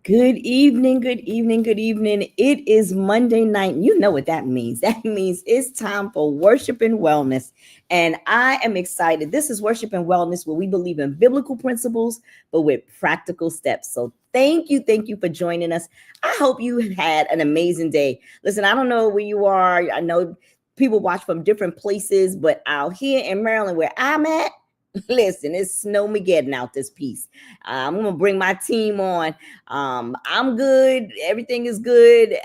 Good evening, good evening, good evening. It is Monday night. You know what that means. That means it's time for Worship and Wellness. And I am excited. This is Worship and Wellness, where we believe in biblical principles, but with practical steps. So thank you for joining us. I hope you had an amazing day. Listen, I don't know where you are. I know people watch from different places, but out here in Maryland, where I'm at, listen, it's snowmageddon out this piece. I'm gonna bring my team on. I'm good. Everything is good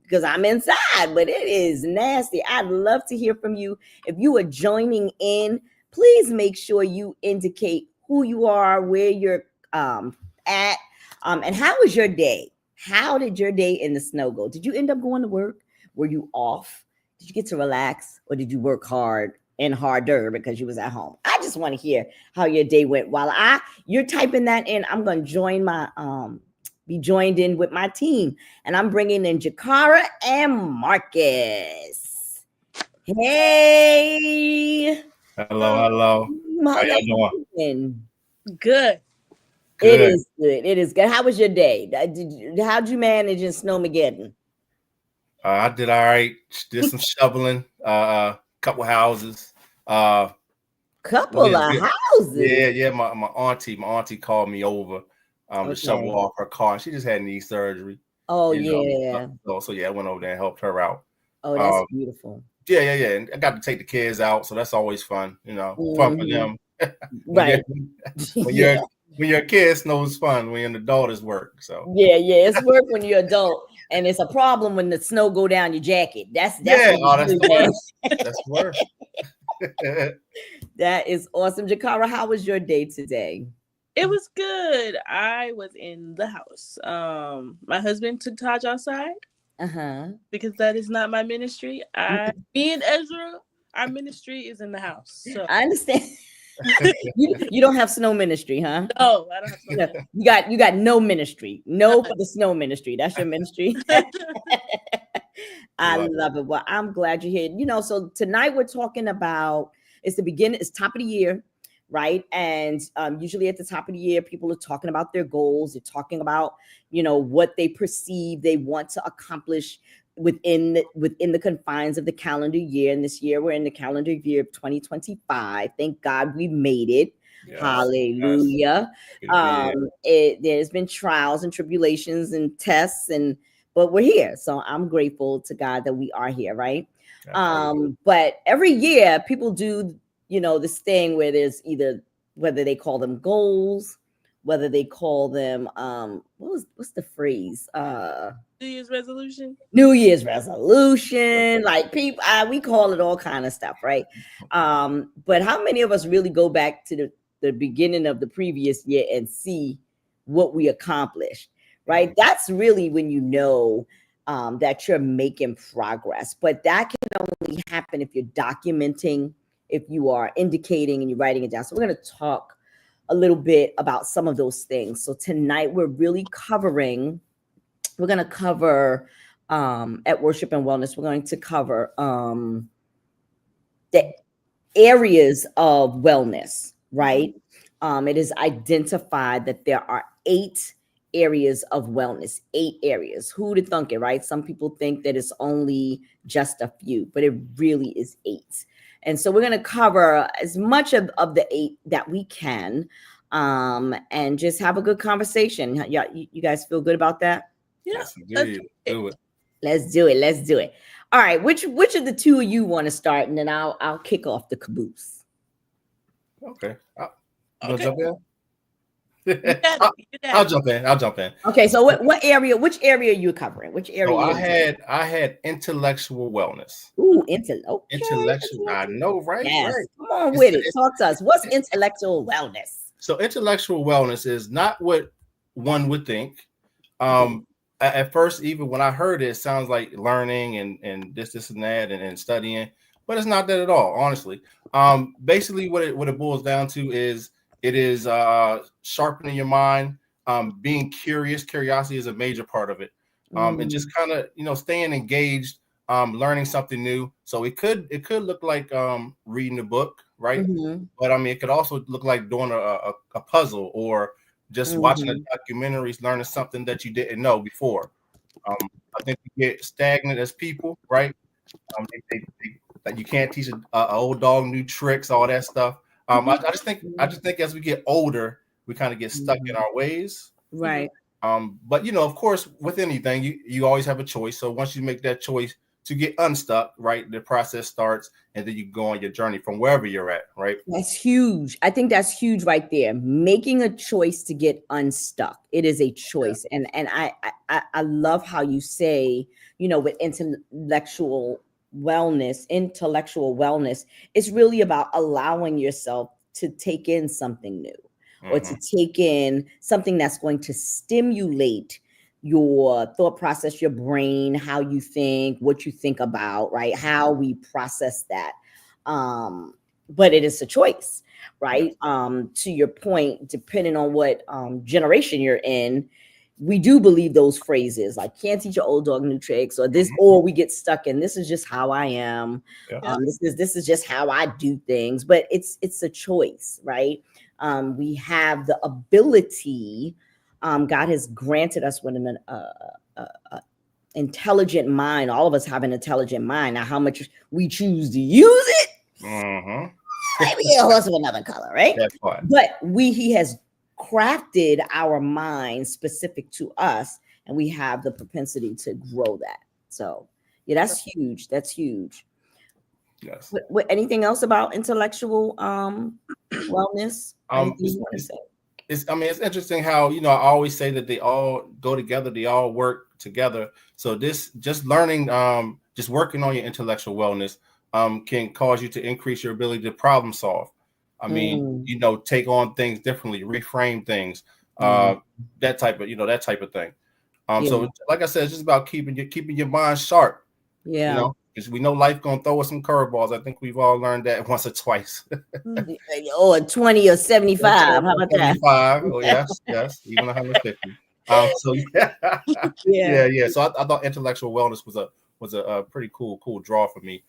because I'm inside, but it is nasty. I'd love to hear from you. If you are joining in, please make sure you indicate who you are, where you're at, and how was your day? How did your day in the snow go? Did you end up going to work? Were you off? Did you get to relax, or did you work hard and harder because you was at home? I just want to hear how your day went. While you're typing that in, I'm going to join my be joined in with my team, and I'm bringing in Jakara and Marcus. Hey, hello. How y'all doing? Good. It is good. How was your day? How'd you manage in Snowmageddon? I did all right. Did some shoveling. Couple houses. Couple of houses. Yeah. My auntie called me over to shovel off her car. She just had knee surgery. Oh, yeah. So I went over there and helped her out. Oh, that's beautiful. Yeah. And I got to take the kids out, so that's always fun. Fun for them. Right. When you're a kid, snow is fun. When you're an adult, it's work. So yeah, it's work when you're adult, and it's a problem when the snow go down your jacket. That's the worst. That's worse. That is awesome. Jakara, how was your day today? It was good. I was in the house. My husband took Taj outside because that is not my ministry. Me and Ezra, our ministry is in the house. So I understand. you don't have snow ministry, huh? No, I don't have snow ministry. You got no ministry. No for the snow ministry. That's your ministry. I love it. Well, I'm glad you're here. So tonight we're talking about, it's the beginning, it's top of the year, right? And usually at the top of the year, people are talking about their goals. They're talking about, what they perceive they want to accomplish within the confines of the calendar year. And this year we're in the calendar year of 2025. Thank God we made it. Yes, hallelujah. Yes. There's been trials and tribulations and tests, but we're here. So I'm grateful to God that we are here, right? But every year people do, this thing where there's either, whether they call them goals, whether they call them what's the phrase? New Year's resolution. Like people, we call it all kind of stuff, right? But how many of us really go back to the beginning of the previous year and see what we accomplished, right? That's really when that you're making progress. But that can only happen if you're documenting, if you are indicating and you're writing it down. So we're going to talk a little bit about some of those things. So tonight we're going to cover at Worship and Wellness, we're going to cover the areas of wellness, right? It is identified that there are 8 areas of wellness, 8 areas. Who would thunk it, right? Some people think that it's only just a few, but it really is 8. And so we're going to cover as much of the 8 that we can, and just have a good conversation. Yeah, you guys feel good about that? Yes, indeed. Do it. Let's do it. All right, which of the two of you want to start, and then I'll kick off the caboose. Okay. I'll jump in. I'll jump in. Okay, so which area are you covering? Which area? So I had intellectual wellness. Ooh, intellectual. I know, right? Yes. Right. Come on with it. Talk to us. What's intellectual wellness? So intellectual wellness is not what one would think. At first, even when I heard it sounds like learning and this and that and studying, but it's not that at all, honestly. Basically what it boils down to is it is sharpening your mind, being curious. Curiosity is a major part of it. And just kind of, staying engaged, learning something new. So it could look like reading a book, right? But I mean, it could also look like doing a puzzle or just watching a documentary, learning something that you didn't know before. I think we get stagnant as people, right? That you can't teach an old dog new tricks, all that stuff. I just think as we get older, we kind of get stuck in our ways, right? But of course, with anything, you always have a choice. So once you make that choice to get unstuck, right, the process starts, and then you go on your journey from wherever you're at, right? That's huge. I think that's huge right there. Making a choice to get unstuck. It is a choice. Yeah. And I love how you say, with intellectual wellness, it's really about allowing yourself to take in something new or to take in something that's going to stimulate your thought process, your brain, how you think, what you think about, right? How we process that. But it is a choice, right? To your point, depending on what generation you're in, we do believe those phrases like can't teach your old dog new tricks or this, or we get stuck in this is just how I am. Yeah. This is just how I do things, but it's a choice, right? We have the ability. God has granted us with an intelligent mind. All of us have an intelligent mind. Now, how much we choose to use it, maybe a horse of another color, right? But he has crafted our mind specific to us, and we have the propensity to grow that. So, yeah, that's huge. That's huge. Yes. Anything else about intellectual wellness? You want to say? It's interesting how, I always say that they all go together. They all work together. So this just learning, just working on your intellectual wellness can cause you to increase your ability to problem solve. I mean, take on things differently, reframe things, that type of thing. So like I said, it's just about keeping your mind sharp. Yeah. Because we know life gonna throw us some curveballs. I think we've all learned that once or twice. Or 20 or 75. How about 75. Oh yes, even 150. So yeah. So I thought intellectual wellness was a pretty cool draw for me.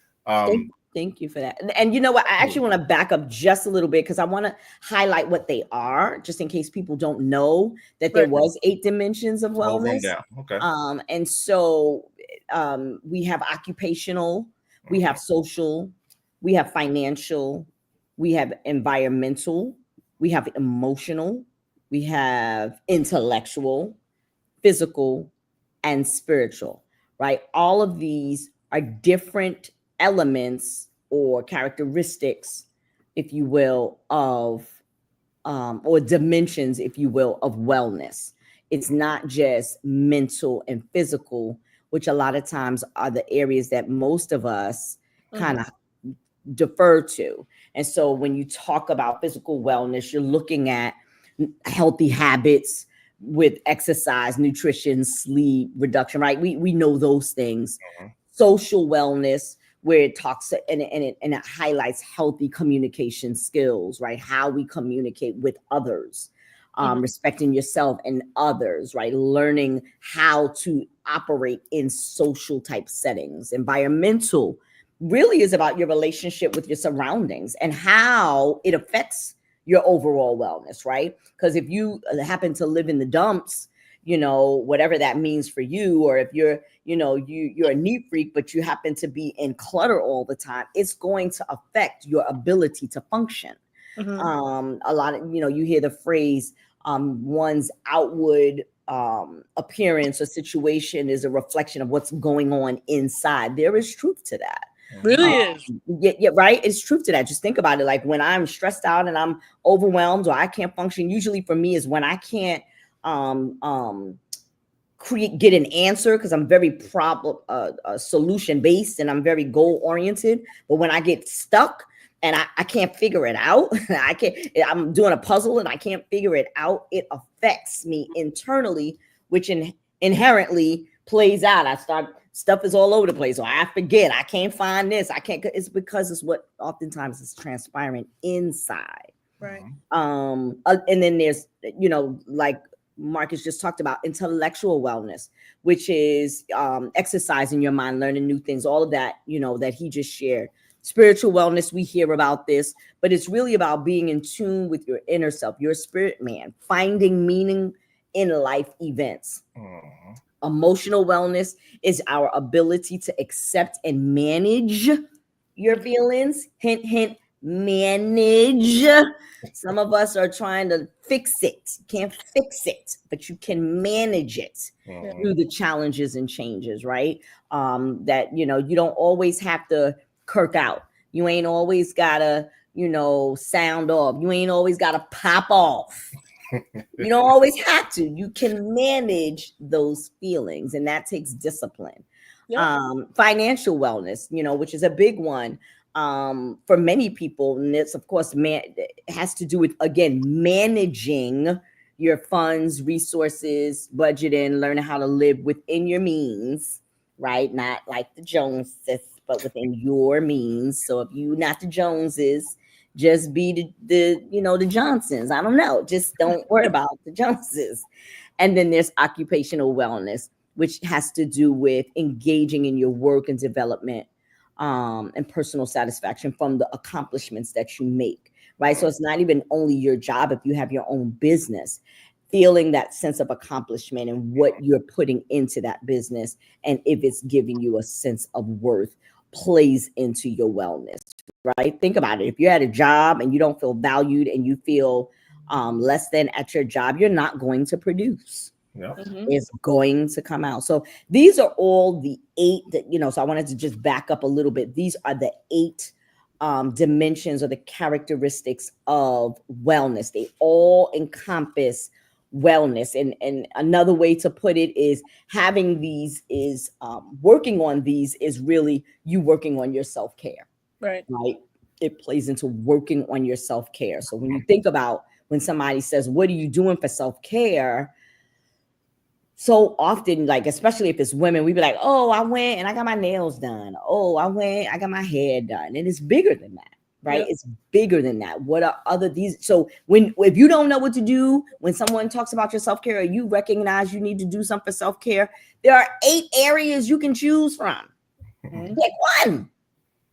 Thank you for that. And you know what? I actually want to back up just a little bit because I want to highlight what they are, just in case people don't know that there was 8 dimensions of wellness. Okay. And so we have occupational, we have social, we have financial, we have environmental, we have emotional, we have intellectual, physical, and spiritual, right? All of these are different elements or characteristics, if you will, of or dimensions, if you will, of wellness. It's not just mental and physical, which a lot of times are the areas that most of us kind of defer to. And so when you talk about physical wellness, you're looking at healthy habits, with exercise, nutrition, sleep, reduction, right? We know those things. Social wellness, where it talks and it highlights healthy communication skills, right? How we communicate with others, respecting yourself and others, right? Learning how to operate in social type settings. Environmental really is about your relationship with your surroundings and how it affects your overall wellness, right? Because if you happen to live in the dumps, whatever that means for you, or if you're a neat freak, but you happen to be in clutter all the time, it's going to affect your ability to function. A lot of, you hear the phrase, one's outward appearance or situation is a reflection of what's going on inside. There is truth to that. Really is. Yeah, right. It's truth to that. Just think about it. Like when I'm stressed out and I'm overwhelmed or I can't function, usually for me is when I can't get an answer, because I'm very problem solution based and I'm very goal oriented. But when I get stuck and I can't figure it out, I'm doing a puzzle and I can't figure it out, it affects me internally, which inherently plays out. Stuff is all over the place, or I forget, I can't find this, it's because it's what oftentimes is transpiring inside. Right. And then there's, like Marcus just talked about, intellectual wellness, which is exercising your mind, learning new things, all of that, that he just shared. Spiritual wellness, we hear about this, but it's really about being in tune with your inner self, your spirit man, finding meaning in life events. Emotional wellness is our ability to accept and manage your feelings. Hint, hint, manage. Some of us are trying to fix it. You can't fix it, but you can manage it through the challenges and changes, right? That, you don't always have to kirk out. You ain't always gotta, sound off. You ain't always gotta pop off. You don't always have to. You can manage those feelings, and that takes discipline. Financial wellness, which is a big one for many people, and it's of course it has to do with, again, managing your funds, resources, budgeting, learning how to live within your means, right? Not like the Joneses, but within your means. So if you're not the Joneses, just be the Johnsons. I don't know. Just don't worry about the Joneses. And then there's occupational wellness, which has to do with engaging in your work and development and personal satisfaction from the accomplishments that you make, right? So it's not even only your job. If you have your own business, feeling that sense of accomplishment and what you're putting into that business, and if it's giving you a sense of worth, plays into your wellness, right? Think about it. If you're at a job and you don't feel valued and you feel less than at your job, you're not going to produce. It's going to come out. So these are all the 8 that, so I wanted to just back up a little bit. These are the 8 dimensions or the characteristics of wellness. They all encompass wellness. And another way to put it is having these is working on these is really you working on your self-care. Right. It plays into working on your self-care. So when you think about when somebody says, what are you doing for self-care? So often, like, especially if it's women, we be like, oh, I went and I got my nails done. Oh, I got my hair done. And it's bigger than that, right? It's bigger than that. What are these? So if you don't know what to do, when someone talks about your self-care, or you recognize you need to do something for self-care, there are 8 areas you can choose from. Pick one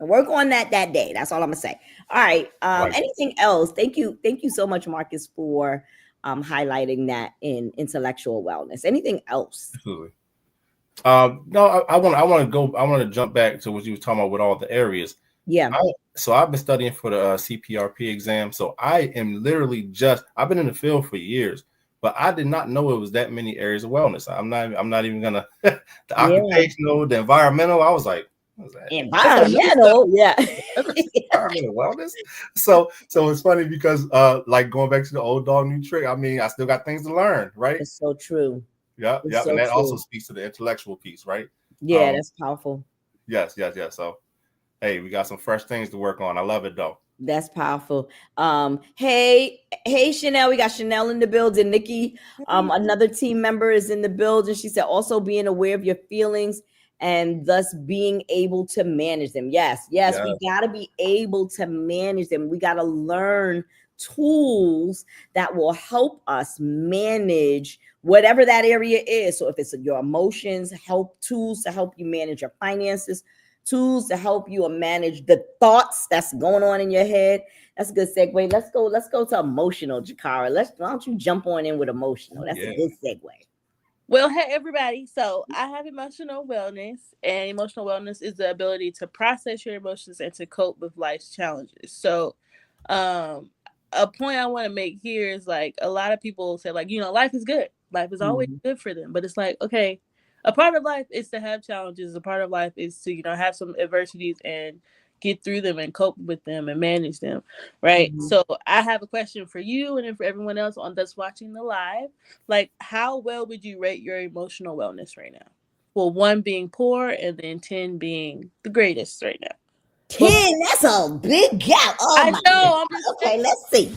and work on that day. That's all I'm gonna say. All right. Anything else? Thank you so much, Marcus, for highlighting that in intellectual wellness. Anything else? Absolutely. No, I want to jump back to what you were talking about with all the areas. Yeah. So I've been studying for the CPRP exam. So I am literally I've been in the field for years, but I did not know it was that many areas of wellness. I'm not even gonna the occupational, the environmental. I was like, what was that? Environmental, environmental wellness. So it's funny because like going back to the old dog new trick. I mean, I still got things to learn, right? It's so true. Yeah, so and that also speaks to the intellectual piece, right? Yeah, that's powerful. Yes. So, hey, we got some fresh things to work on. I love it though. That's powerful. Hey, Chanel. We got Chanel in the building. Nikki, another team member is in the building. She said also being aware of your feelings and thus being able to manage them. Yes, Yeah. we gotta be able to manage them. We gotta learn tools that will help us manage whatever that area is. So if it's your emotions, help tools to help you manage your finances, tools to help you manage the thoughts that's going on in your head. That's a good segue. Let's go to emotional, Jakara. Why don't you jump on in with emotional? That's a good segue. Well, hey everybody. So I have emotional wellness, and emotional wellness is the ability to process your emotions and to cope with life's challenges. So a point I want to make here is like a lot of people say like, life is good. Life is always good for them. But it's like, okay, a part of life is to have challenges. A part of life is to, have some adversities and get through them and cope with them and manage them, right? So I have a question for you and then for everyone else on that's watching the live. Like, how well would you rate your emotional wellness right now? Well, 1 being poor and then 10 being the greatest right now. 10, that's a big gap. Oh, I my know. God. Okay, let's see.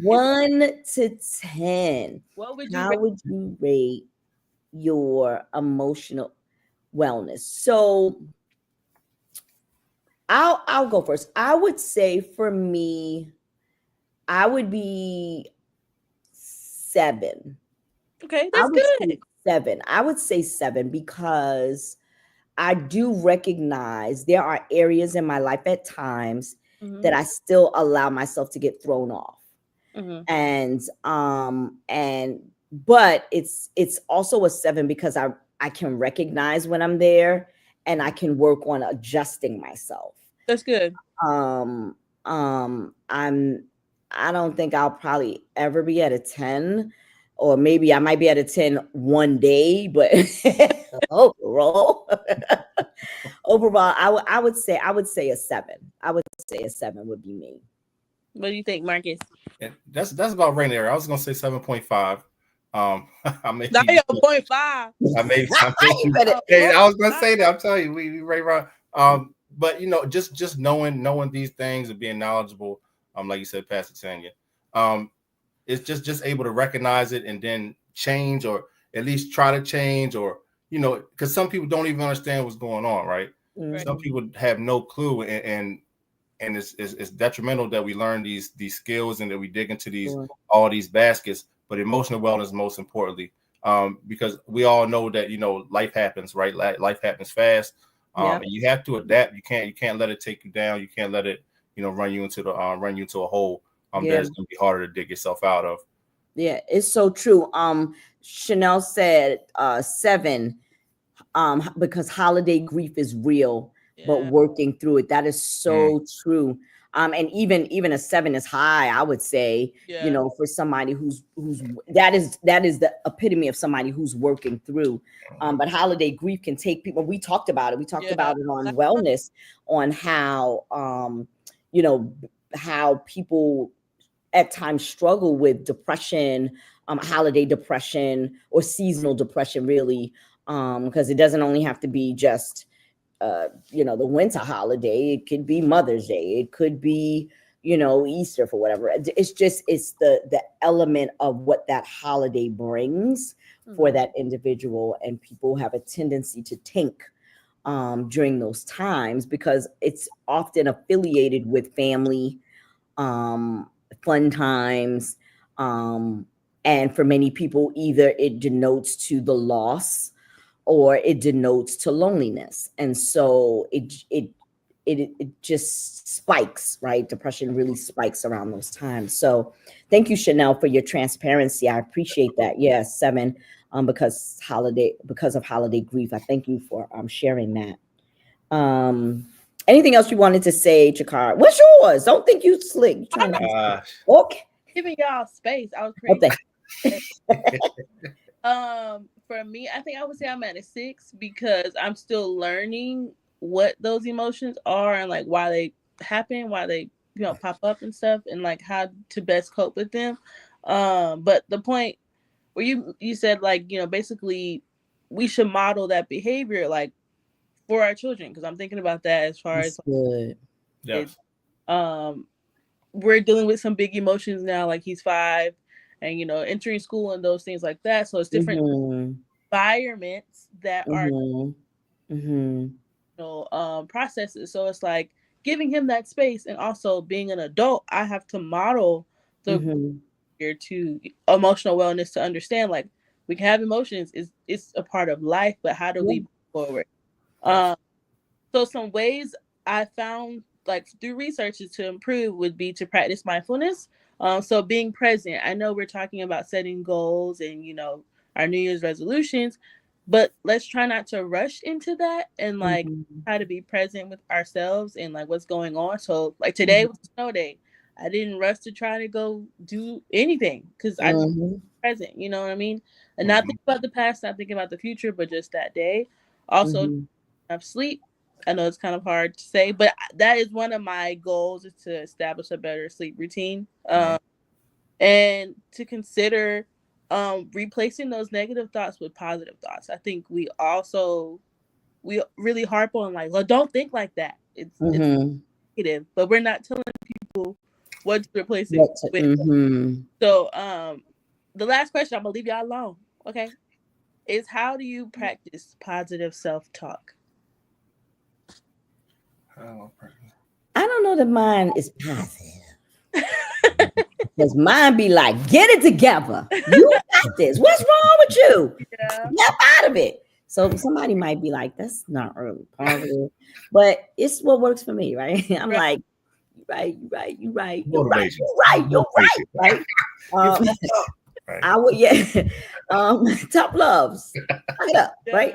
1 to 10. What would you How rate? would you rate your emotional wellness? So I'll go first. I would say for me, I would be 7. Okay, that's good. 7. I would say 7 because I do recognize there are areas in my life at times that I still allow myself to get thrown off. And but it's also a 7 because I can recognize when I'm there and I can work on adjusting myself. That's good. I don't think I'll probably ever be at a 10, or maybe I might be at a 10 one day, but overall, I would say a 7. I would say a 7 would be me. What do you think, Marcus? And that's about right there. I was gonna say 7.5. I may Now be, you're 0.5. I was gonna say that. I'm telling you, we right around. But just knowing these things and being knowledgeable, like you said, Pastor Tanya, it's just able to recognize it and then change, or at least try to change, or because some people don't even understand what's going on, right? Some people have no clue, and it's detrimental that we learn these skills and that we dig into all these baskets. But emotional wellness, most importantly, because we all know that life happens, right? Life happens fast, and you have to adapt. You can't let it take you down. You can't let it run you into a hole that's gonna be harder to dig yourself out of. Yeah, it's so true. Chanel said 7, because holiday grief is real, but working through it, that is so true. And even a 7 is high, I would say, for somebody who's that is the epitome of somebody who's working through. But holiday grief can take people. We talked about it. We talked about it on wellness, on how how people at times struggle with depression, holiday depression or seasonal depression, really, because it doesn't only have to be just the winter holiday. It could be Mother's Day. It could be Easter, for whatever. It's the element of what that holiday brings for that individual, and people have a tendency to tank during those times because it's often affiliated with family, fun times, and for many people, either it denotes to the loss or it denotes to loneliness, and so it just spikes, right? Depression really spikes around those times. So thank you, Chanel, for your transparency. I appreciate that. Yes, 7, because of holiday grief. I thank you for sharing that. Anything else you wanted to say, Chakara? What's yours? Don't think you slick. You're trying to okay. Giving y'all space. I was crazy. For me, I think I would say I'm at a 6 because I'm still learning what those emotions are and like why they happen, why they pop up and stuff, and like how to best cope with them. But the point where you said like basically we should model that behavior like for our children, because I'm thinking about that as far as good. Yes. We're dealing with some big emotions now, like he's 5 and, entering school and those things like that. So it's different environments that are, processes. So it's like giving him that space, and also being an adult, I have to model the here to emotional wellness to understand, like, we can have emotions, it's a part of life, but how do we move forward? So some ways I found, like, through researches to improve would be to practice mindfulness. So being present. I know we're talking about setting goals and, our New Year's resolutions, but let's try not to rush into that, and like try to be present with ourselves and like what's going on. So like today was a snow day. I didn't rush to try to go do anything because I just present, you know what I mean? And not think about the past, not thinking about the future, but just that day. Also have sleep. I know it's kind of hard to say, but that is one of my goals, is to establish a better sleep routine, and to consider replacing those negative thoughts with positive thoughts. I think we really harp on, like, well, don't think like that. It's negative, but we're not telling people what to replace it with. So the last question, I'm gonna leave y'all alone, okay, is how do you practice positive self-talk? I don't know that mine is positive. Because mine be like, get it together. You got this. What's wrong with you? Snap out of it. So somebody might be like, that's not really positive. But it's what works for me, right? I'm like, you're right. I would, top loves. Look it up, right?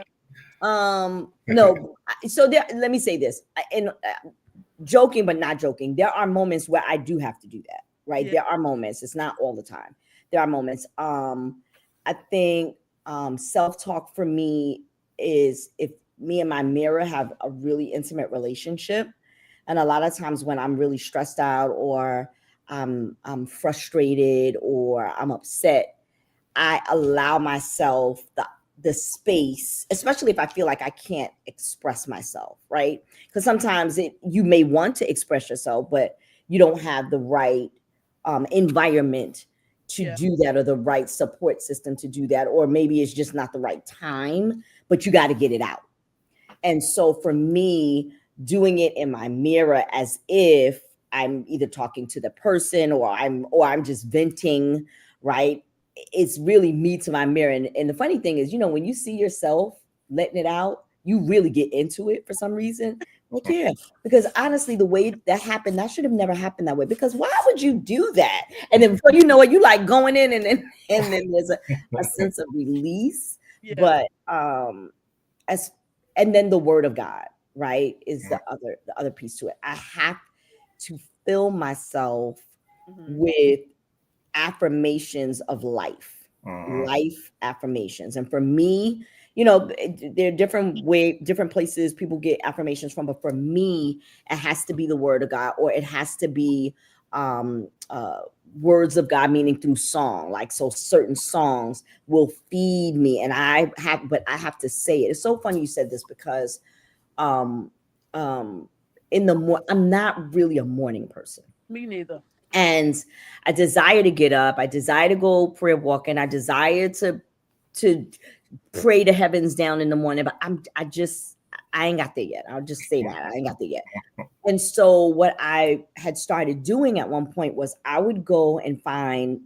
No. So let me say this. Joking, but not joking. There are moments where I do have to do that, right? There are moments. It's not all the time. There are moments. I think self-talk for me is if me and my mirror have a really intimate relationship. And a lot of times when I'm really stressed out, or I'm frustrated, or I'm upset, I allow myself the space, especially if I feel like I can't express myself, right? Because sometimes you may want to express yourself, but you don't have the right environment to do that, or the right support system to do that, or maybe it's just not the right time, but you got to get it out. And so for me, doing it in my mirror as if I'm either talking to the person, or I'm just venting, right? It's really me to my mirror. And the funny thing is, when you see yourself letting it out, you really get into it for some reason. Like, because honestly, the way that happened, that should have never happened that way. Because why would you do that? And then before you know it, you like going in, and then there's a sense of release. But and then the word of God, right, is the other piece to it. I have to fill myself with affirmations of life affirmations. And for me, there are different places people get affirmations from, but for me, it has to be the word of God, or it has to be words of God, meaning through song. Like, so certain songs will feed me, and I have to say it. It's so funny you said this, because I'm not really a morning person. Me neither. And I desire to get up. I desire to go prayer walking. I desire to pray the heavens down in the morning. But I ain't got there yet. I'll just say that. I ain't got there yet. And so what I had started doing at one point was I would go and find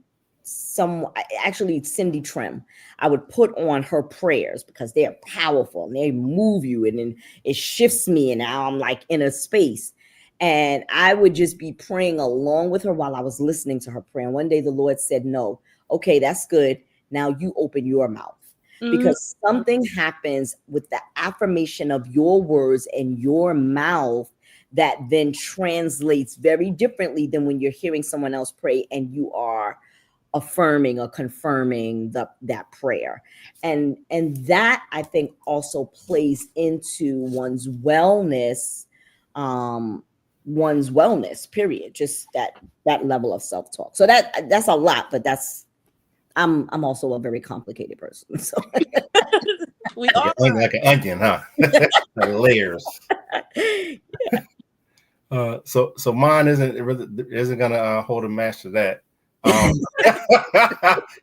actually Cindy Trim. I would put on her prayers, because they're powerful and they move you, and then it shifts me, and now I'm like in a space. And I would just be praying along with her while I was listening to her prayer. And one day the Lord said, no, okay, that's good. Now you open your mouth, because something happens with the affirmation of your words and your mouth that then translates very differently than when you're hearing someone else pray and you are affirming or confirming that prayer. And that, I think, also plays into one's wellness, period. Just that level of self-talk. So that's a lot, but I'm also a very complicated person. So we are like an onion, huh? Layers. So mine isn't gonna hold a match to that.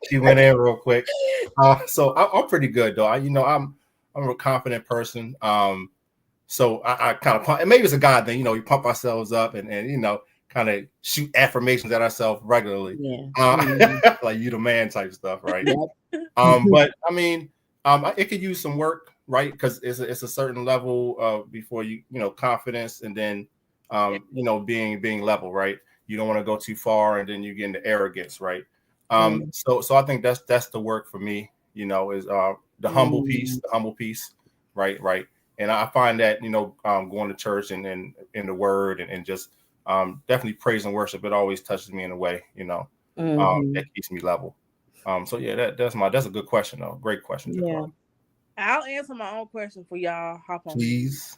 She went in real quick. So I'm pretty good though. I'm a confident person. So I kind of pump, and maybe it's a God thing. We pump ourselves up and kind of shoot affirmations at ourselves regularly. Yeah. Like you the man type stuff, right? Yep. But I mean, it could use some work, right? Because it's a certain level of before confidence, and then being level, right? You don't want to go too far, and then you get into arrogance, right? So I think that's the work for me. Is the humble piece, right? And I find that going to church and in the Word and just definitely praise and worship, it always touches me in a way, that keeps me level. So yeah, that's a good question though. Great question, Jakar. Yeah. I'll answer my own question for y'all. Hop on, please.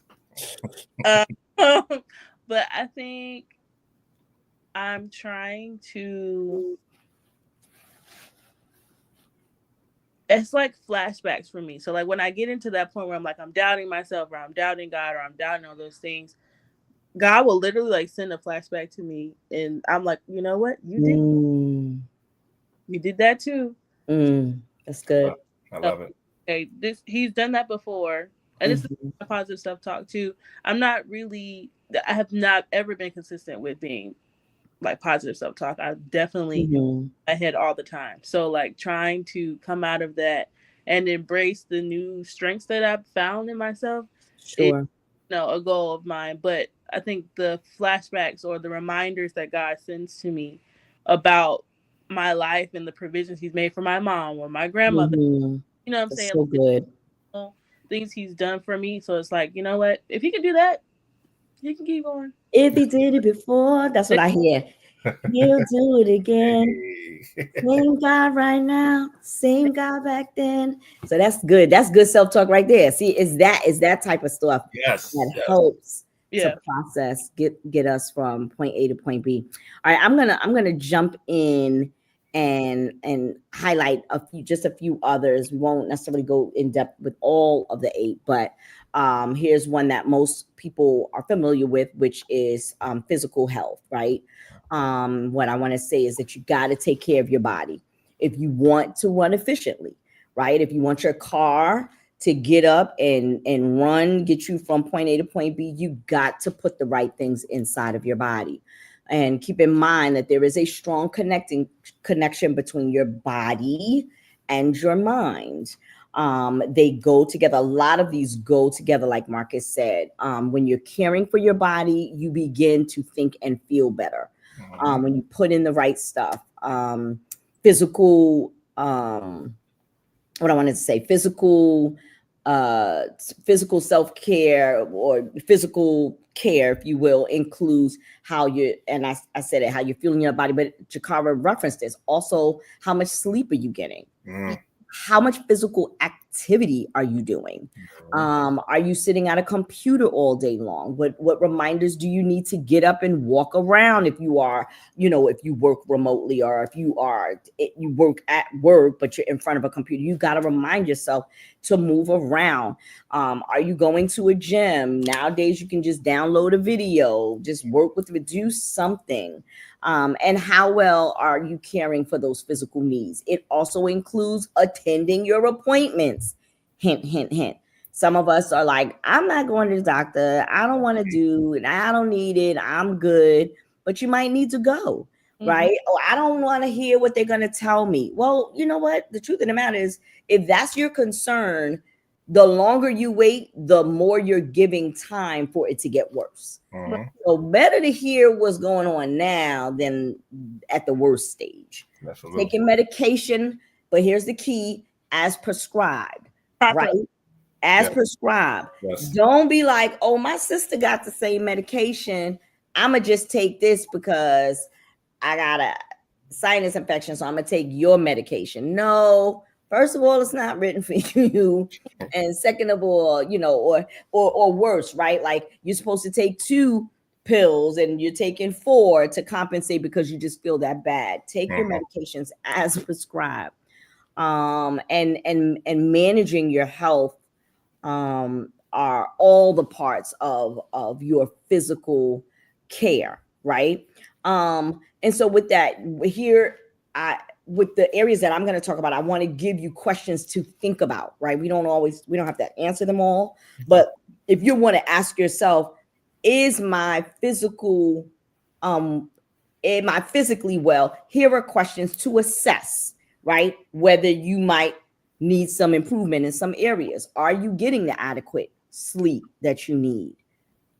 But I think I'm trying to. It's like flashbacks for me. So like when I get into that point where I'm like I'm doubting myself, or I'm doubting God, or I'm doubting all those things, God will literally like send a flashback to me, and I'm like, you know what, you did that too. That's good. I love it. Okay, he's done that before, and this is positive self-talk too. I have not ever been consistent with being like positive self-talk. I definitely ahead all the time. So like trying to come out of that and embrace the new strengths that I've found in myself. Sure. Is, a goal of mine. But I think the flashbacks or the reminders that God sends to me about my life and the provisions he's made for my mom or my grandmother. You know what I'm saying? So good. Things he's done for me. So it's like, you know what? If he can do that, he can keep going. If he did it before, that's what I hear. He'll do it again. Same God right now, same God back then. So that's good. That's good self-talk right there. See, is that type of stuff that helps to process, get us from point A to point B. All right, I'm gonna jump in and highlight a few others. We won't necessarily go in depth with all of the 8, but here's one that most people are familiar with, which is physical health, right? What I want to say is that you got to take care of your body if you want to run efficiently, right? If you want your car to get up and run, get you from point A to point B, you got to put the right things inside of your body. And keep in mind that there is a strong connection between your body and your mind. They go together. A lot of these go together, like Marcus said. When you're caring for your body, you begin to think and feel better. When you put in the right stuff. Physical, what I wanted to say, physical self-care or physical care, if you will, includes how you, and I said it, how you're feeling your body, but Jakara referenced this. Also, how much sleep are you getting? How much physical activity are you doing? Are you sitting at a computer all day long? What reminders do you need to get up and walk around if you are, if you work remotely, or if you work at work, but you're in front of a computer? You got to remind yourself to move around. Are you going to a gym? Nowadays, you can just download a video, just work with it, do something. And how well are you caring for those physical needs? It also includes attending your appointments. Hint, hint, hint. Some of us are like, I'm not going to the doctor. I don't want to do it. I don't need it. I'm good. But you might need to go, right? Oh, I don't want to hear what they're going to tell me. Well, you know what? The truth of the matter is, if that's your concern, the longer you wait, the more you're giving time for it to get worse. So better to hear what's going on now than at the worst stage. Absolutely. Taking medication, but here's the key: as prescribed, right? As prescribed. Don't be like, oh, my sister got the same medication, I'ma just take this because I got a sinus infection, so I'm gonna take your medication. No, first of all, it's not written for you, and second of all, or worse, right? Like, you're supposed to take 2 pills and you're taking 4 to compensate because you just feel that bad. Take your medications as prescribed. And managing your health are all the parts of your physical care, right? And so with that here, with the areas that I'm going to talk about, I want to give you questions to think about, right? We don't have to answer them all, but if you want to ask yourself, is my physical, am I physically well? Here are questions to assess, right? Whether you might need some improvement in some areas. Are you getting the adequate sleep that you need?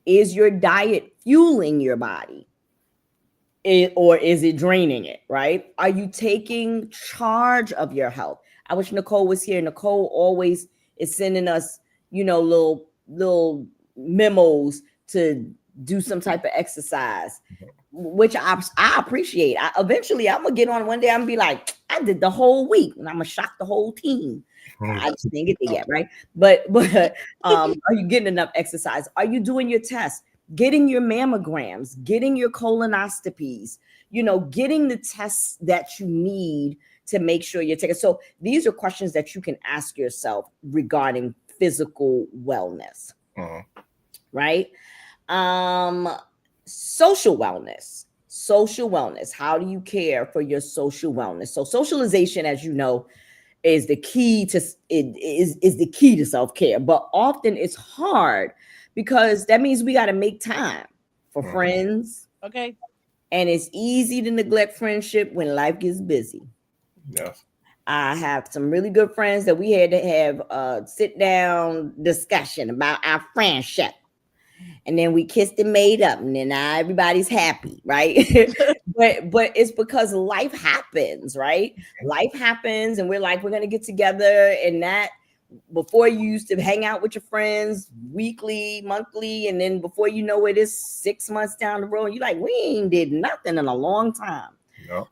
Is your diet fueling your body? Or is it draining it, right? Are you taking charge of your health? I wish Nicole was here. Nicole always is sending us, little memos to do some type of exercise, which I appreciate. Eventually I'm gonna get on one day, I'm gonna be like, I did the whole week and I'm gonna shock the whole team. I just didn't get there yet, right? But are you getting enough exercise? Are you doing your tests? Getting your mammograms, getting your colonoscopies, getting the tests that you need to make sure you're taking. So these are questions that you can ask yourself regarding physical wellness, right? Social wellness. How do you care for your social wellness? So socialization, as you know, is the key to self-care, but often it's hard because that means we got to make time for friends. Okay. And it's easy to neglect friendship when life gets busy. Yes. I have some really good friends that we had to have a sit down discussion about our friendship. And then we kissed and made up, and then now everybody's happy, right? but it's because life happens, right? Life happens, and we're gonna get together, and that before you used to hang out with your friends weekly, monthly, and then before you know it, is 6 months down the road. You're like, we ain't did nothing in a long time. No.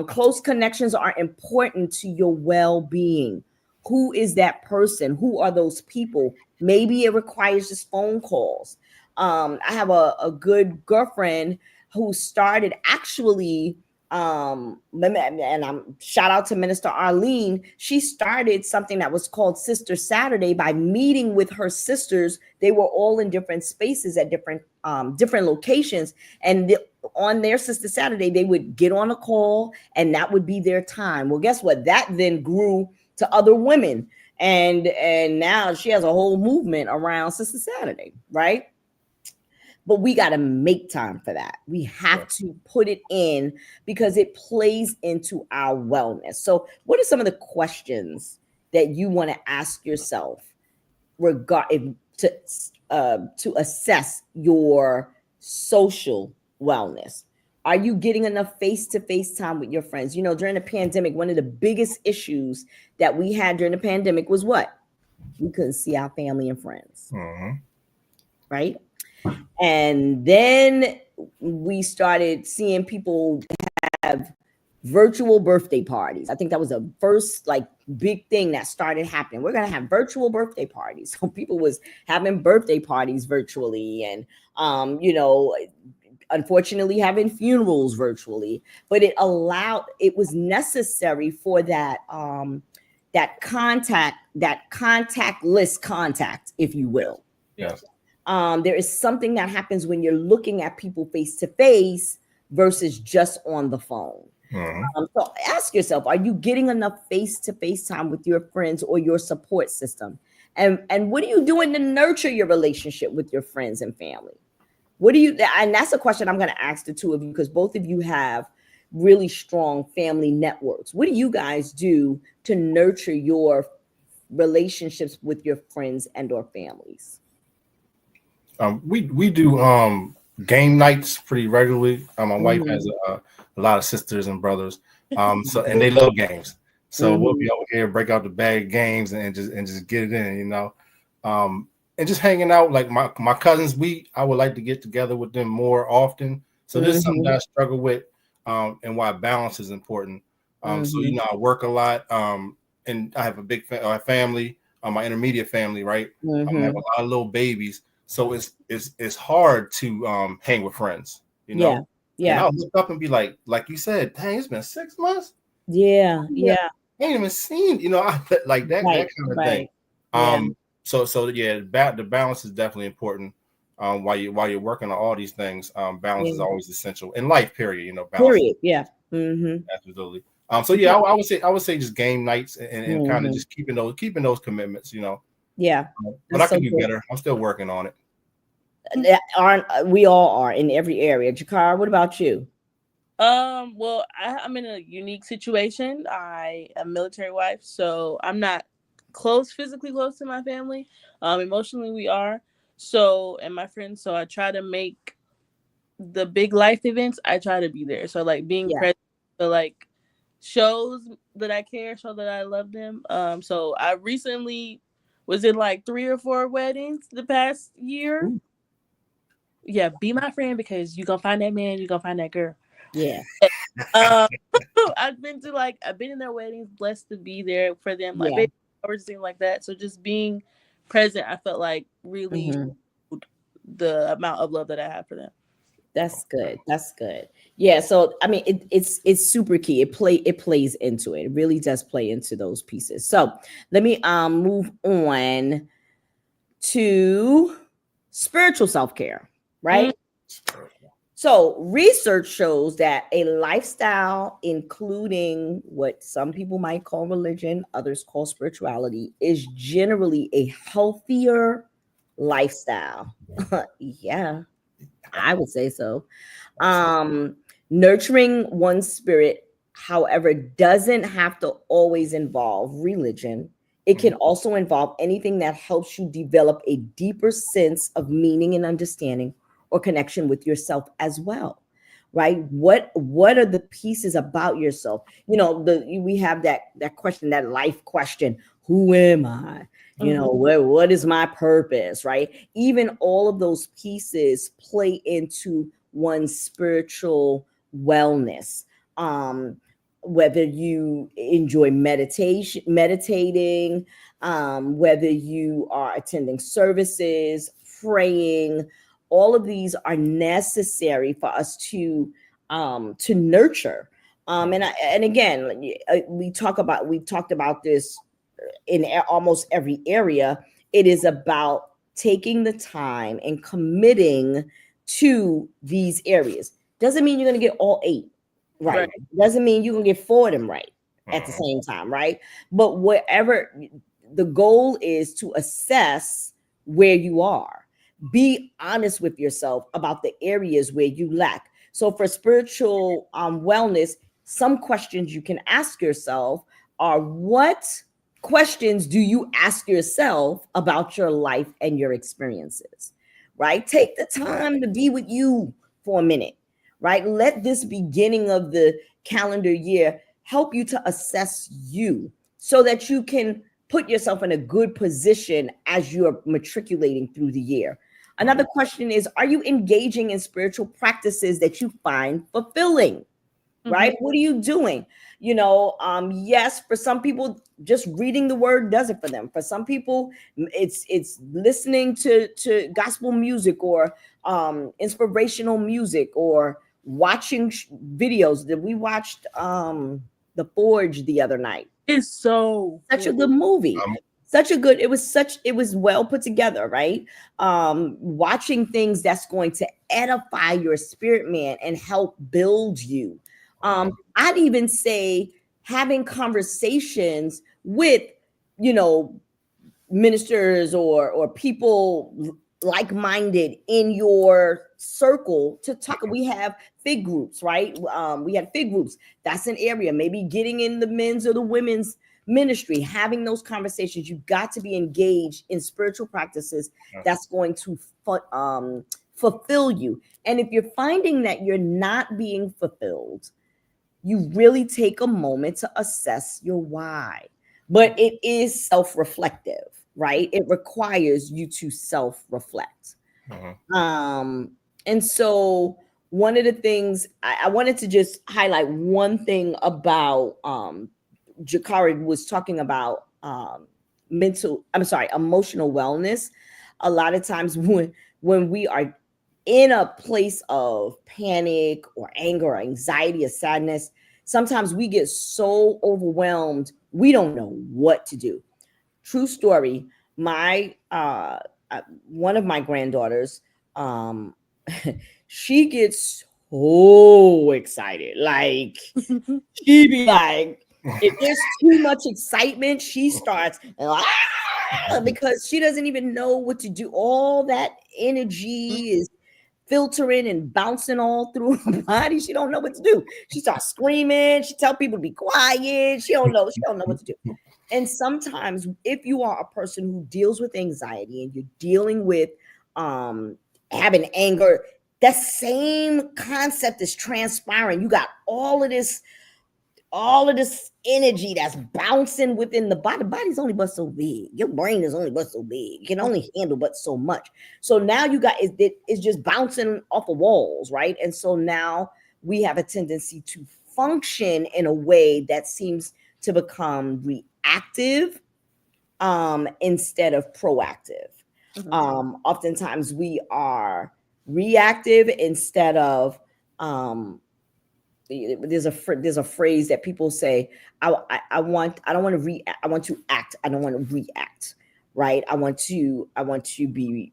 Close connections are important to your well-being. Who is that person? Who are those people? Maybe it requires just phone calls. I have a good girlfriend who started actually, and I'm shout out to Minister Arlene. She started something that was called Sister Saturday by meeting with her sisters. They were all in different spaces at different locations, and on their Sister Saturday, they would get on a call, and that would be their time. Well, guess what? That then grew to other women, and now she has a whole movement around Sister Saturday, right? But we got to make time for that. We have to put it in because it plays into our wellness. So what are some of the questions that you want to ask yourself to assess your social wellness? Are you getting enough face-to-face time with your friends? During the pandemic, one of the biggest issues that we had during the pandemic was what? We couldn't see our family and friends. Right? And then we started seeing people have virtual birthday parties. I think that was the first big thing that started happening. We're going to have virtual birthday parties. So people was having birthday parties virtually, and unfortunately having funerals virtually, but it was necessary for that contactless contact, if you will. Yes. There is something that happens when you're looking at people face to face versus just on the phone. So ask yourself, are you getting enough face to face time with your friends or your support system? And what are you doing to nurture your relationship with your friends and family? And that's a question I'm going to ask the two of you, because both of you have really strong family networks. What do you guys do to nurture your relationships with your friends and or families? We do game nights pretty regularly. My wife has a lot of sisters and brothers, so and they love games. So we'll be over here, break out the bag of games and just get it in, and just hanging out. Like my cousins, I would like to get together with them more often. So this is something that I struggle with, and why balance is important. So I work a lot, and I have a big family, my intermediate family, right? I have a lot of little babies. So it's hard to hang with friends, Yeah. And I'll look up and be like you said, dang, it's been 6 months. Yeah. I ain't even seen, like that kind of thing. So the balance is definitely important. while you're working on all these things. Balance is Yeah. always essential in life. Period. You know, balance. Period. Yeah. Mm-hmm. Absolutely. So yeah, I would say just game nights and kind of Mm-hmm. just keeping those commitments. You know, Yeah. but I That's so could do good. better. I'm still working on it. That aren't we all are in every area. Jakar, what about you? Well, I'm in a unique situation. I am a military wife, so I'm not physically close to my family. Emotionally we are. So, and my friends, so I try to make the big life events, I try to be there. So like being Yeah. present, so like shows that I care, show that I love them. So I recently was in like 3 or 4 weddings the past year. Ooh. Yeah, be my friend because you gonna find that man, you gonna find that girl. Yeah. Um, I've been in their weddings, blessed to be there for them, like Yeah. baby showers, things like that. So just being present, I felt like really Mm-hmm. showed the amount of love that I have for them. That's good. That's good. Yeah. So I mean, it's super key. It plays into it. It really does play into those pieces. So let me move on to spiritual self-care, Mm, right? So research shows that a lifestyle, including what some people might call religion, others call spirituality, is generally a healthier lifestyle. Yeah, I would say so. Um, Nurturing one's spirit, however, doesn't have to always involve religion. It can also involve anything that helps you develop a deeper sense of meaning and understanding or connection with yourself as well. Right? What are the pieces about yourself? You know, we have that question, that life question, who am I? You mhm. know, what is my purpose, right? Even all of those pieces play into one's spiritual wellness. Um, Whether you enjoy meditating, whether you are attending services, praying, all of these are necessary for us to nurture. And again, we talked about this in almost every area. It is about taking the time and committing to these areas. Doesn't mean you're going to get all 8 right. Right. Doesn't mean you're going to get 4 of them right at the Mhm. same time, right? But whatever the goal is, to assess where you are. Be honest with yourself about the areas where you lack. So for spiritual wellness, some questions you can ask yourself are: what questions do you ask yourself about your life and your experiences? Right? Take the time to be with you for a minute, right? Let this beginning of the calendar year help you to assess you so that you can put yourself in a good position as you're matriculating through the year. Another question is: are you engaging in spiritual practices that you find fulfilling? Mhm. Right? What are you doing? Yes, for some people, just reading the word does it for them. For some people, it's listening to gospel music or inspirational music or watching videos. That we watched The Forge the other night. It's so Such a good. good movie. Um, It was well put together, right? Watching things that's going to edify your spirit, man, and help build you. I'd even say having conversations with, you know, ministers or people like-minded in your circle to talk. We have fig groups, right? We have fig groups. That's an area. Maybe getting in the men's or the women's ministry, having those conversations. You've got to be engaged in spiritual practices that's going to fulfill you. And if you're finding that you're not being fulfilled, you really take a moment to assess your why. But it is self-reflective, right? It requires you to self-reflect. mhm. And so one of the things I wanted to just highlight one thing about Jakari was talking about emotional wellness. A lot of times when we are in a place of panic or anger or anxiety or sadness, sometimes we get so overwhelmed we don't know what to do. True story. My one of my granddaughters um she gets so excited. Like she be like, if there's too much excitement, she starts because she doesn't even know what to do. All that energy is filtering and bouncing all through her body. She don't know what to do. She starts screaming. She tell people to be quiet. She don't know what to do. And sometimes if you are a person who deals with anxiety and you're dealing with having anger, that same concept is transpiring. You got all of this energy that's bouncing within the body. The body's only but so big. Your brain is only but so big. You can only handle but so much. So now you got it's just bouncing off of walls, right? And so now we have a tendency to function in a way that seems to become reactive instead of proactive. Oftentimes we are reactive instead of there's a phrase that people say, I don't want to react, I want to act, I don't want to react, right? I want to be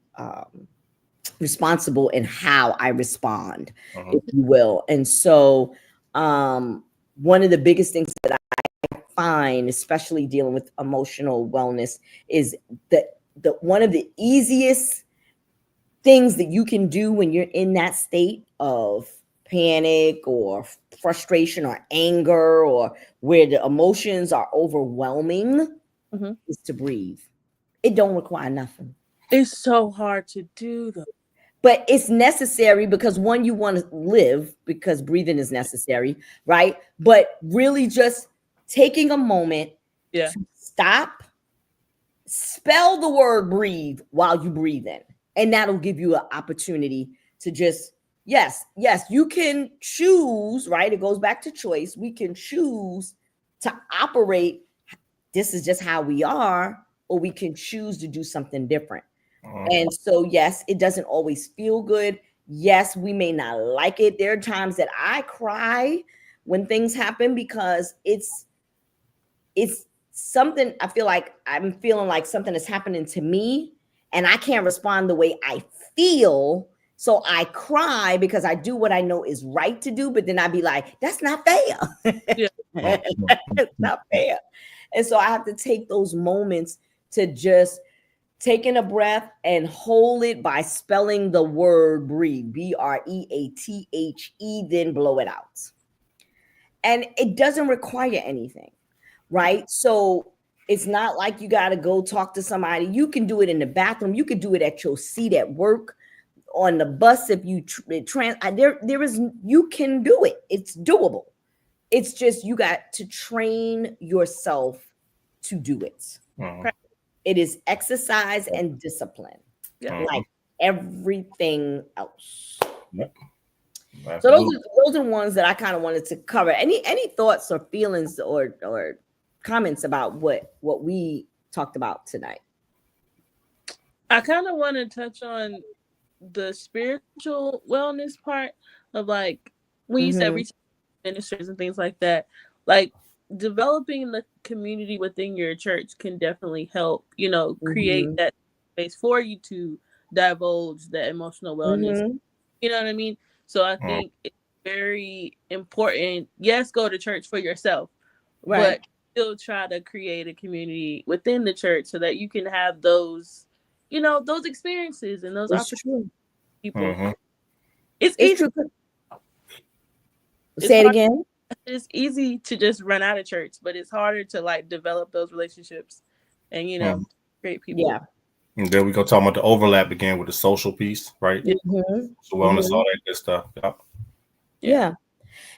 responsible in how I respond, if you will. And so one of the biggest things that I find, especially dealing with emotional wellness, is that one of the easiest things that you can do when you're in that state of panic or frustration or anger, or where the emotions are overwhelming, is to breathe. It don't require nothing. It's so hard to do though. But it's necessary because one, you want to live, because breathing is necessary, right? But really just taking a moment to stop, spell the word breathe while you breathe in. And that'll give you an opportunity to just, yes, you can choose, right? It goes back to choice. We can choose to operate. This is just how we are, or we can choose to do something different. And so, yes, it doesn't always feel good. Yes, we may not like it. There are times that I cry when things happen because it's something, I feel like I'm feeling like something is happening to me and I can't respond the way I feel. So I cry because I do what I know is right to do, but then I'd be like, that's not fair. It's not fair. And so I have to take those moments to just taking a breath and hold it by spelling the word breathe, BREATHE, then blow it out. And it doesn't require anything, right? So it's not like you got to go talk to somebody. You can do it in the bathroom. You could do it at your seat at work, on the bus. If you there is, you can do it. It's doable. It's just, you got to train yourself to do it. It is exercise and discipline, like everything else. So those are ones that I kind of wanted to cover. Any thoughts or feelings or comments about what we talked about tonight? I kind of want to touch on the spiritual wellness part of, like, when you said ministers and things like that, like developing the community within your church can definitely help, create that space for you to divulge that emotional wellness. You know what I mean? So I think it's very important. Yes, go to church for yourself, but still try to create a community within the church so that you can have those, those experiences and those opportunities. People, it's easy. True. Say it again. It's easy to just run out of church, but it's harder to like develop those relationships and create people. Yeah. And then we go talk about the overlap again with the social piece, right? So wellness, all that good stuff. Yeah.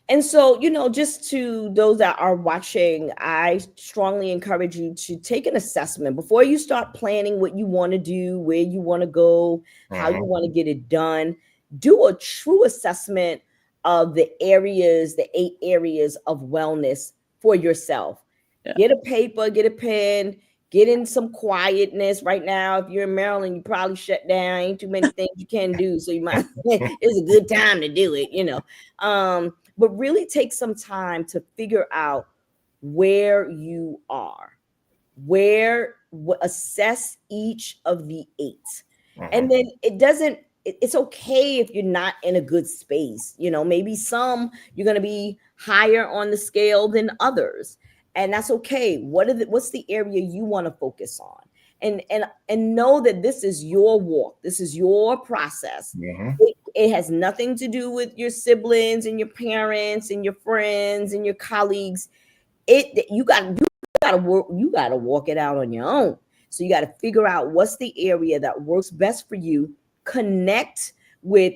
And so, just to those that are watching, I strongly encourage you to take an assessment before you start planning what you want to do, where you want to go, how you want to get it done. Do a true assessment of the 8 areas of wellness for yourself. Get a paper, get a pen, get in some quietness. Right now, if you're in Maryland, you probably shut down. Ain't too many things you can do. So you might, it's a good time to do it, but really take some time to figure out where you are, assess each of the 8. And then it it's okay if you're not in a good space. Maybe some you're going to be higher on the scale than others, and that's okay. What's the area you want to focus on? And know that this is your walk. This is your process. Mm-hmm. It has nothing to do with your siblings and your parents and your friends and your colleagues. You gotta walk it out on your own. So you got to figure out what's the area that works best for you. Connect with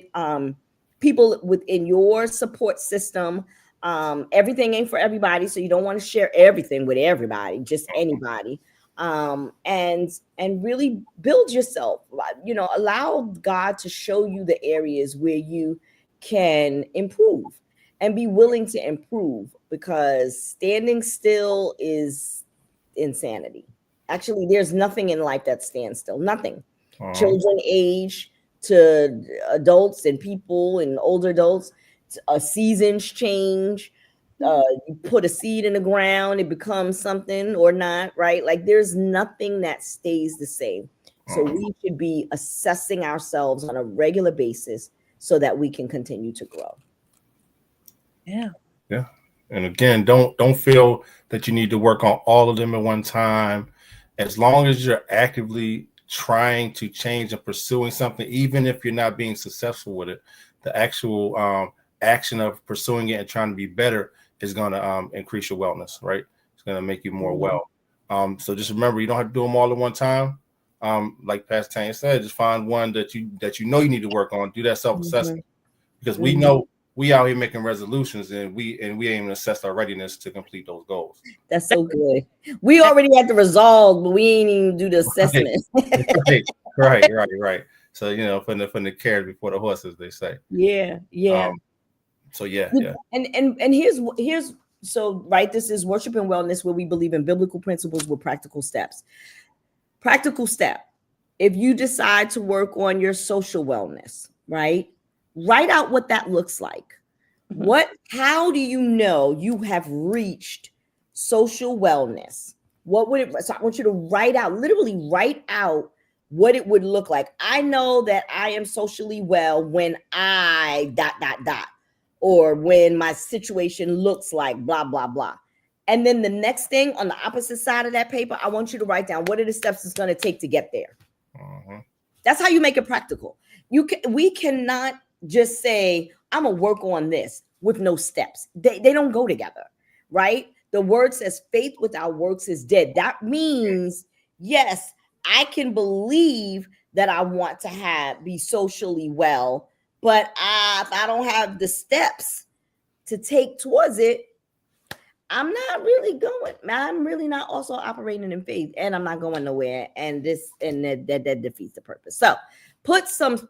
people within your support system. Everything ain't for everybody, so you don't want to share everything with everybody, just anybody. And really build yourself. Allow God to show you the areas where you can improve, and be willing to improve, because standing still is insanity. Actually, there's nothing in life that stands still. Nothing. Children age to adults and people and older adults. Seasons change. You put a seed in the ground, it becomes something or not, right? Like there's nothing that stays the same. So we should be assessing ourselves on a regular basis so that we can continue to grow. Yeah. Yeah. And again, don't feel that you need to work on all of them at one time. As long as you're actively trying to change and pursuing something, even if you're not being successful with it, the actual action of pursuing it and trying to be better is going to increase your wellness, right? It's going to make you more well. So just remember, you don't have to do them all at one time. Like Pastor Tanya said, just find one that you know you need to work on. Do that self-assessment, because we know we out here making resolutions, and we ain't even assessed our readiness to complete those goals. That's so good. We already had the resolve, but we ain't even do the assessment. Right. So from the carriage before the horses, they say. Yeah. So yeah. And here's so right. This is Worship and Wellness, where we believe in biblical principles with practical steps. Practical step: if you decide to work on your social wellness, right? Write out what that looks like. How do you know you have reached social wellness? So I want you to literally write out what it would look like. I know that I am socially well when I ... or when my situation looks like blah, blah, blah. And then the next thing on the opposite side of that paper, I want you to write down what are the steps it's going to take to get there. That's how you make it practical. We cannot just say, I'm going to work on this with no steps. They don't go together, right? The word says faith without works is dead. That means, yes, I can believe that I want to be socially well, but if I don't have the steps to take towards it, I'm not really going. I'm really not also operating in faith, and I'm not going nowhere. And that defeats the purpose. So put some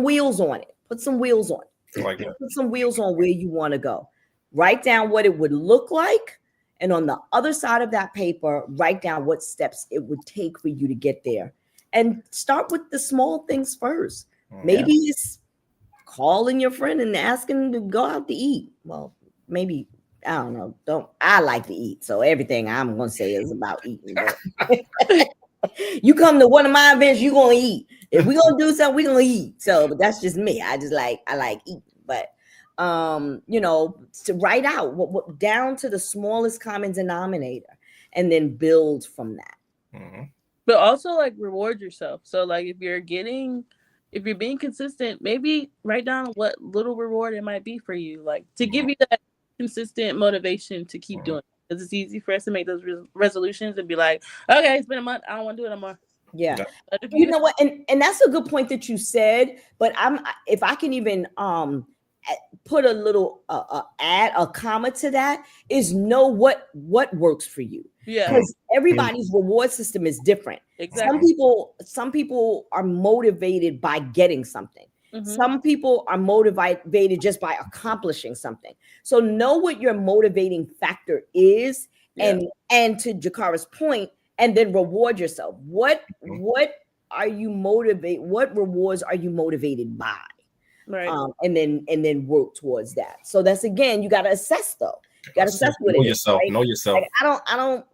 wheels on it. Put some wheels on it. Like that. Put some wheels on where you want to go. Write down what it would look like. And on the other side of that paper, write down what steps it would take for you to get there. And start with the small things first. Maybe it's calling your friend and asking to go out to eat. Well, maybe, I don't know. I like to eat. So everything I'm going to say is about eating. You come to one of my events, you're going to eat. If we're going to do something, we're going to eat. So, but that's just me. I like eating. But, to write out what down to the smallest common denominator, and then build from that. But also like reward yourself. So like if you're being consistent, maybe write down what little reward it might be for you, like to give you that consistent motivation to keep doing it. Because it's easy for us to make those resolutions and be like, okay, it's been a month, I don't want to do it anymore. Yeah. You know what? And that's a good point that you said, but if I can even put a little add a comma to that, is know what works for you. Yeah. Because everybody's reward system is different. Exactly. Some people are motivated by getting something. Some people are motivated just by accomplishing something. So know what your motivating factor is, and to Jakara's point, and then reward yourself. What are you motivated? What rewards are you motivated by? Right. And then work towards that. So that's, again, you got to assess though. You got to assess what know it yourself. is. Right? Know yourself. Like, I don't,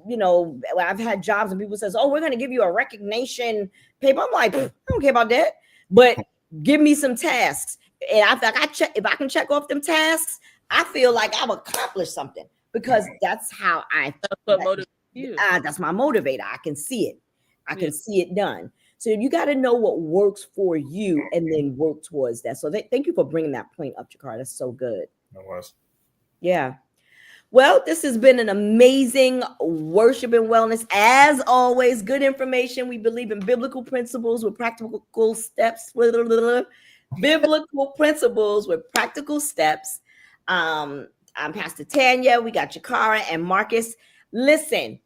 you know, I've had jobs and people says, "Oh, we're going to give you a recognition paper." I'm like, I don't care about that, but give me some tasks, and I feel like if I can check off them tasks, I feel like I've accomplished something because that's how that's what motivates you. That's my motivator. I can see it. I can see it done. So you got to know what works for you and then work towards that. So thank you for bringing that point up, Jakar. That's so good. It was. Yeah. Well, this has been an amazing worship and wellness. As always, good information. We believe in biblical principles with practical steps. Biblical principles with practical steps. I'm Pastor Tanya. We got Jakara and Marcus. Listen,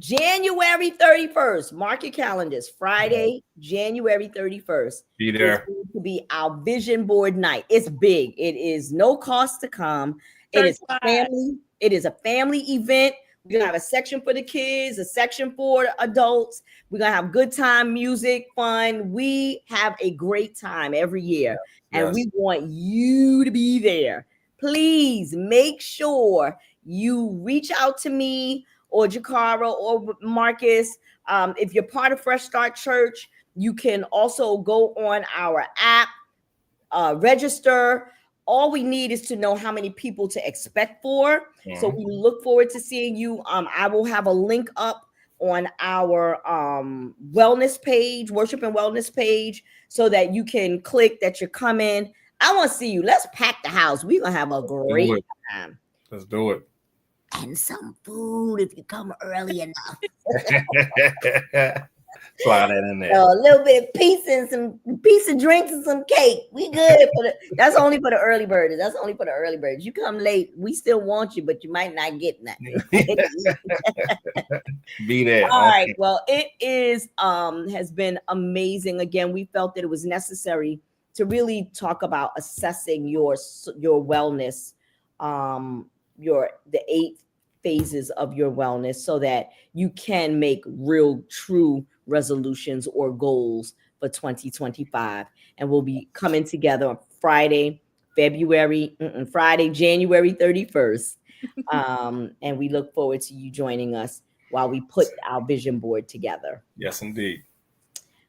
January 31st, mark your calendars. Friday, January 31st. Be there. It's going to be our vision board night. It's big. It is no cost to come. It is family. It is a family event. We're going to have a section for the kids, a section for adults. We're going to have good time, music, fun. We have a great time every year, and we want you to be there. Please make sure you reach out to me or Jakara or Marcus. If you're part of Fresh Start Church, you can also go on our app, register. All we need is to know how many people to expect for. So we look forward to seeing you. I will have a link up on our wellness page, worship and wellness page, so that you can click that you're coming. I want to see you. Let's pack the house. We're going to have a great time. Let's do it. And some food if you come early enough. Slide that in there. So a little bit of pizza and some piece of drinks and some cake. We good. That's only for the early birds. That's only for the early birds. You come late, we still want you, but you might not get nothing. Be there. All right. Well, it is has been amazing. Again, we felt that it was necessary to really talk about assessing your wellness, the 8 phases of your wellness, so that you can make real, true resolutions or goals for 2025. And we'll be coming together on Friday, January 31st. And we look forward to you joining us while we put our vision board together. Yes, indeed.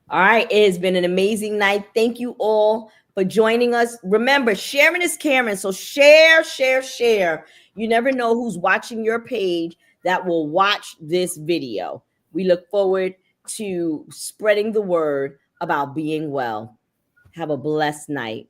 All right. It has been an amazing night. Thank you all for joining us. Remember, sharing is caring. So share. You never know who's watching your page that will watch this video. We look forward to spreading the word about being well. Have a blessed night.